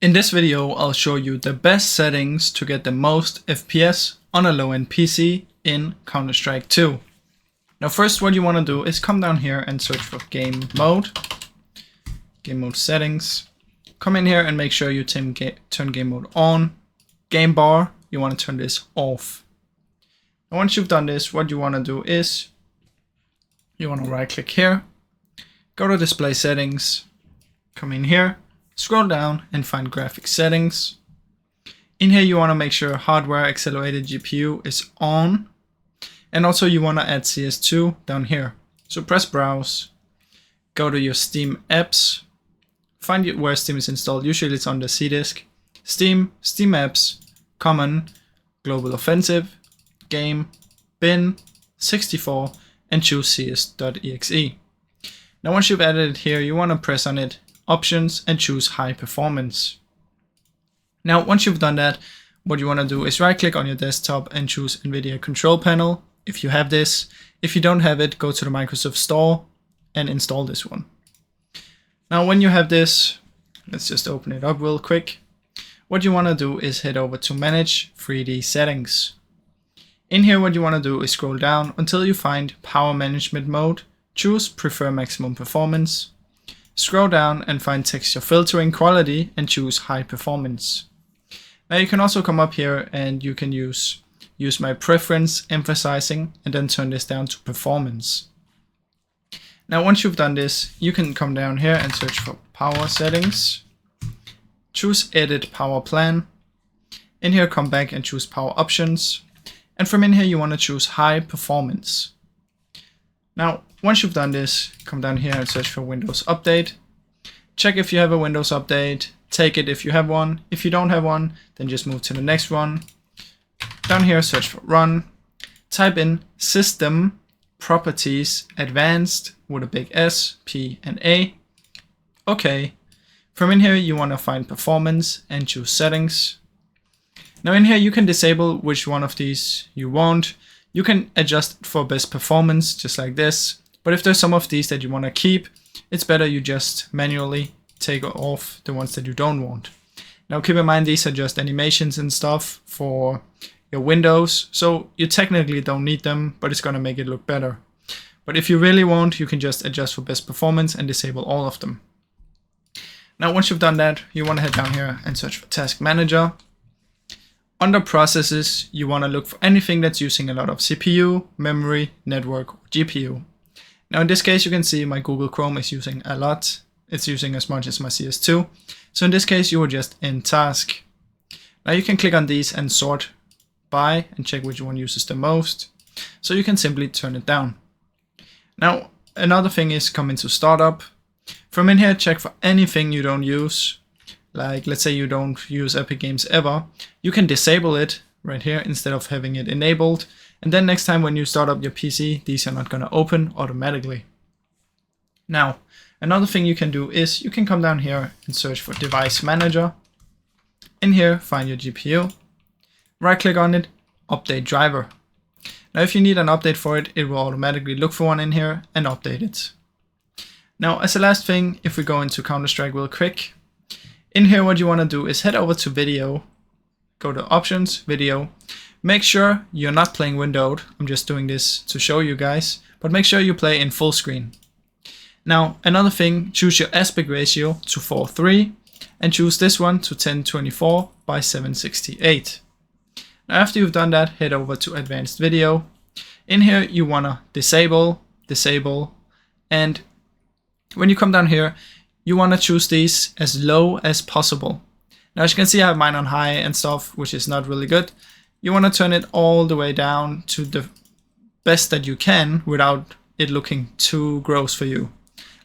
In this video, I'll show you the best settings to get the most FPS on a low-end PC in Counter-Strike 2. Now first, what you want to do is come down here and search for game mode settings. Come in here and make sure you turn game mode on. Game bar, you want to turn this off. And once you've done this, what you want to do is you want to right click here, go to display settings, come in here, scroll down and find graphics settings. In here you want to make sure hardware accelerated GPU is on, and also you want to add CS2 down here. So press browse, go to your Steam apps, find where Steam is installed. Usually it's on the C disk. Steam apps, common, global offensive, game, bin, 64, and choose cs.exe. Now once you've added it here, you want to press on it, options, and choose high performance. Now once you've done that, what you want to do is right click on your desktop and choose NVIDIA control panel if you have this. If you don't have it, go to the Microsoft Store and install this one. Now when you have this, let's just open it up real quick. What you want to do is head over to manage 3D settings. In here what you want to do is scroll down until you find power management mode, choose prefer maximum performance. Scroll down and find texture filtering quality and choose high performance. Now you can also come up here and you can use my preference emphasizing and then turn this down to performance. Now once you've done this, you can come down here and search for power settings. Choose edit power plan. In here come back and choose power options. And from in here you want to choose high performance. Now once you've done this, come down here and search for Windows Update. Check if you have a Windows Update. Take it if you have one. If you don't have one, then just move to the next one. Down here, search for Run. Type in System Properties Advanced with a big S, P, and A. Okay. From in here, you want to find Performance and choose Settings. Now in here, you can disable which one of these you want. You can adjust for best performance, just like this. But if there's some of these that you want to keep, it's better you just manually take off the ones that you don't want. Now keep in mind, these are just animations and stuff for your windows, so you technically don't need them, but it's going to make it look better. But if you really want, you can just adjust for best performance and disable all of them. Now once you've done that, you want to head down here and search for Task Manager. Under processes, you want to look for anything that's using a lot of CPU, memory, network, or GPU. Now in this case, you can see my Google Chrome is using a lot. It's using as much as my CS2. So in this case, you will just end task. Now you can click on these and sort by and check which one uses the most. So you can simply turn it down. Now another thing is come into startup. From in here, check for anything you don't use. Like let's say you don't use Epic Games ever. You can disable it right here instead of having it enabled. And then next time when you start up your PC, these are not going to open automatically. Now, another thing you can do is you can come down here and search for Device Manager. In here, find your GPU. Right click on it, Update Driver. Now if you need an update for it, it will automatically look for one in here and update it. Now as a last thing, if we go into Counter-Strike real quick, in here what you want to do is head over to Video, go to Options, Video. Make sure you're not playing windowed. I'm just doing this to show you guys, but make sure you play in full screen. Now another thing, choose your aspect ratio to 4:3 and choose this one to 1024 by 768. Now after you've done that, head over to Advanced Video. In here you want to disable, and when you come down here, you want to choose these as low as possible. Now as you can see, I have mine on high and stuff, which is not really good. You want to turn it all the way down to the best that you can without it looking too gross for you.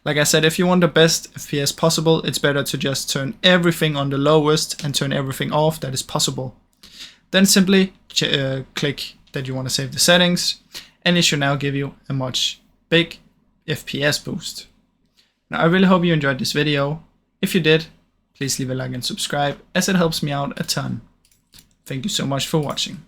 Like I said, if you want the best FPS possible, it's better to just turn everything on the lowest and turn everything off that is possible. Then simply click that you want to save the settings, and it should now give you a much big FPS boost. Now I really hope you enjoyed this video. If you did, please leave a like and subscribe, as it helps me out a ton. Thank you so much for watching.